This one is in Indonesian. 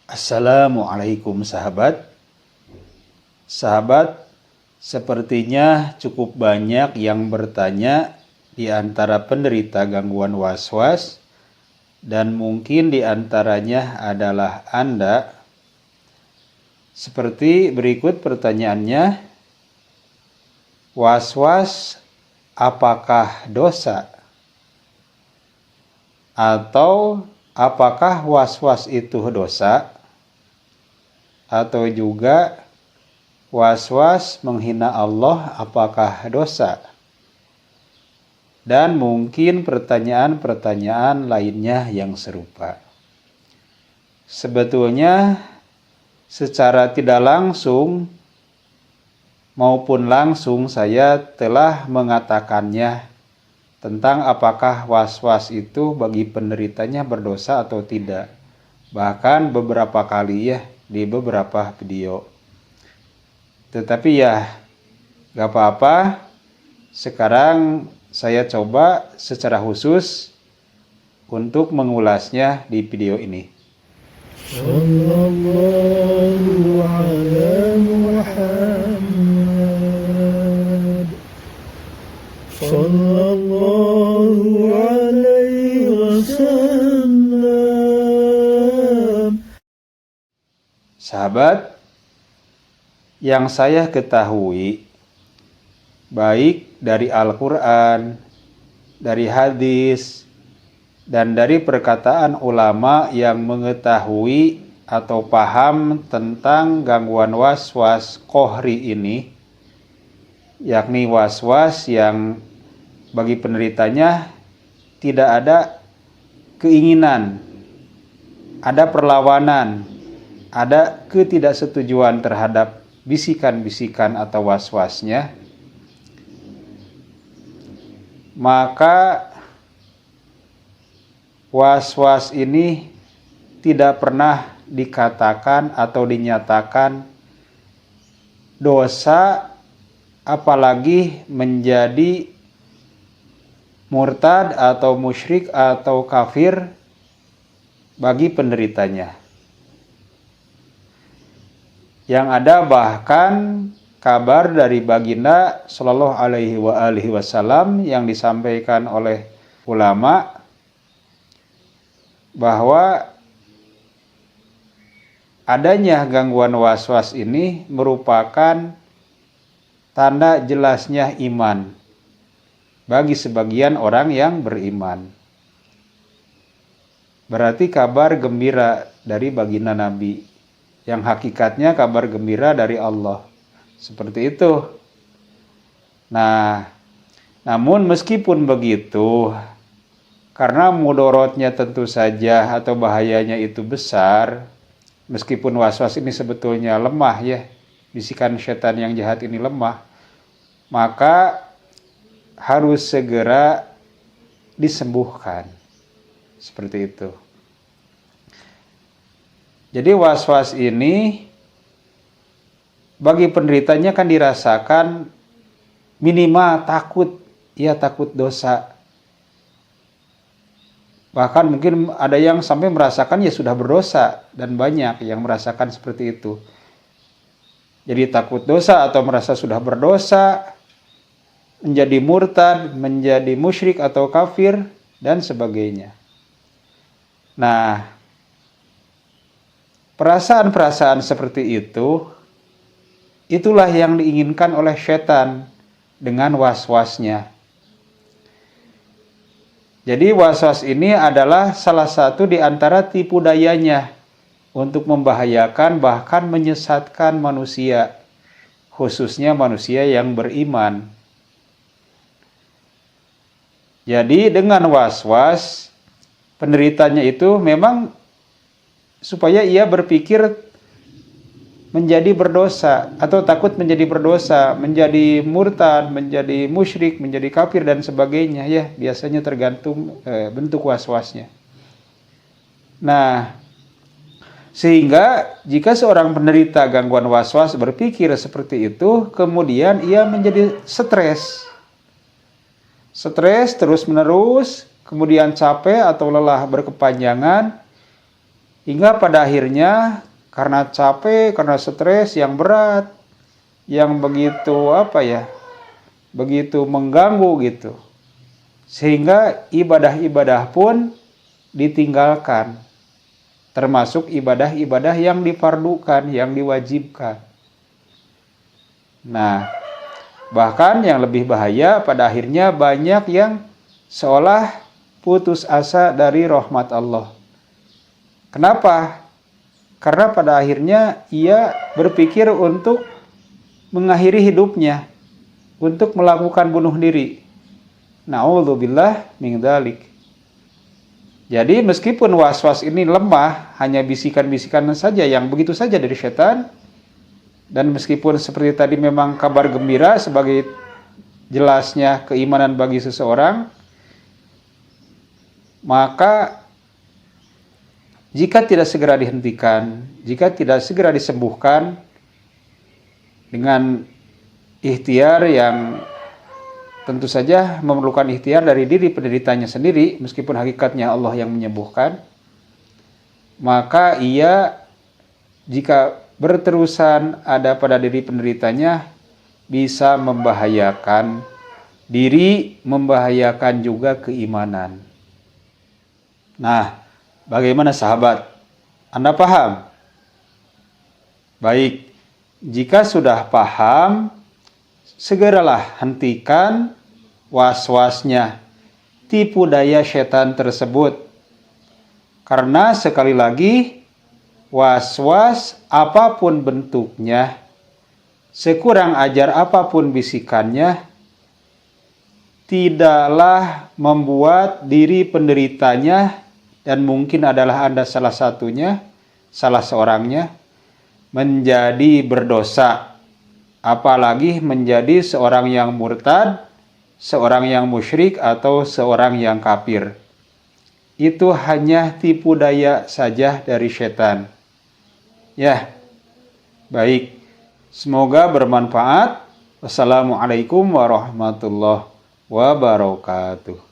Assalamualaikum sahabat. Sahabat, sepertinya cukup banyak yang bertanya di antara penderita gangguan was-was, dan mungkin di antaranya adalah Anda. Seperti berikut pertanyaannya, was-was apakah dosa? Atau apakah was-was itu dosa? Atau juga was-was menghina Allah apakah dosa? Dan mungkin pertanyaan-pertanyaan lainnya yang serupa. Sebetulnya secara tidak langsung maupun langsung saya telah mengatakannya tentang apakah was-was itu bagi penderitanya berdosa atau tidak. Bahkan beberapa kali ya, di beberapa video. Tetapi ya gak apa-apa. Sekarang saya coba secara khusus untuk mengulasnya di video ini. Sallallahu ala Muhammad Sallallahu alaihi wasallam. Sahabat, yang saya ketahui baik dari Al-Quran, dari hadis, dan dari perkataan ulama yang mengetahui atau paham tentang gangguan was-was kohri ini, yakni was-was yang bagi penderitanya tidak ada keinginan, ada perlawanan, ada ketidaksetujuan terhadap bisikan-bisikan atau was-wasnya, maka was-was ini tidak pernah dikatakan atau dinyatakan dosa, apalagi menjadi murtad atau musyrik atau kafir bagi penderitanya. Yang ada bahkan kabar dari baginda Shallallahu alaihi wasallam yang disampaikan oleh ulama bahwa adanya gangguan was-was ini merupakan tanda jelasnya iman bagi sebagian orang yang beriman. Berarti kabar gembira dari baginda Nabi, yang hakikatnya kabar gembira dari Allah. Seperti itu. Nah, namun meskipun begitu, karena mudorotnya tentu saja atau bahayanya itu besar, meskipun was-was ini sebetulnya lemah ya, bisikan setan yang jahat ini lemah, maka harus segera disembuhkan. Seperti itu. Jadi was-was ini bagi penderitanya kan dirasakan minimal takut, ya takut dosa. Bahkan mungkin ada yang sampai merasakan ya sudah berdosa, dan banyak yang merasakan seperti itu. Jadi takut dosa atau merasa sudah berdosa, menjadi murtad, menjadi musyrik atau kafir, dan sebagainya. Nah, perasaan-perasaan seperti itu, itulah yang diinginkan oleh setan dengan was-wasnya. Jadi was-was ini adalah salah satu di antara tipu dayanya untuk membahayakan bahkan menyesatkan manusia, khususnya manusia yang beriman. Jadi dengan was-was, penderitanya itu memang supaya ia berpikir menjadi berdosa atau takut menjadi berdosa, menjadi murtad, menjadi musyrik, menjadi kafir dan sebagainya ya, biasanya tergantung bentuk was-wasnya. Nah, sehingga jika seorang penderita gangguan was-was berpikir seperti itu, kemudian ia menjadi stres terus-menerus, kemudian capek atau lelah berkepanjangan, Hingga pada akhirnya karena capek, karena stres yang berat, yang begitu begitu mengganggu gitu. Sehingga ibadah-ibadah pun ditinggalkan. Termasuk ibadah-ibadah yang difardukan, yang diwajibkan. Nah, bahkan yang lebih bahaya pada akhirnya banyak yang seolah putus asa dari rahmat Allah. Kenapa? Karena pada akhirnya ia berpikir untuk mengakhiri hidupnya, untuk melakukan bunuh diri. Na'udzubillah min dzalik. Jadi meskipun was-was ini lemah, hanya bisikan-bisikan saja yang begitu saja dari setan, dan meskipun seperti tadi memang kabar gembira sebagai jelasnya keimanan bagi seseorang, maka jika tidak segera dihentikan, jika tidak segera disembuhkan dengan ikhtiar yang tentu saja memerlukan ikhtiar dari diri penderitanya sendiri, meskipun hakikatnya Allah yang menyembuhkan, maka ia jika berterusan ada pada diri penderitanya bisa membahayakan diri, membahayakan juga keimanan. Nah, bagaimana sahabat? Anda paham? Baik, jika sudah paham, segeralah hentikan was-wasnya, tipu daya setan tersebut. Karena sekali lagi, was-was apapun bentuknya, sekurang ajar apapun bisikannya, tidaklah membuat diri penderitanya, dan mungkin adalah Anda salah satunya, salah seorangnya, menjadi berdosa. Apalagi menjadi seorang yang murtad, seorang yang musyrik, atau seorang yang kafir. Itu hanya tipu daya saja dari setan. Ya, baik. Semoga bermanfaat. Wassalamualaikum warahmatullahi wabarakatuh.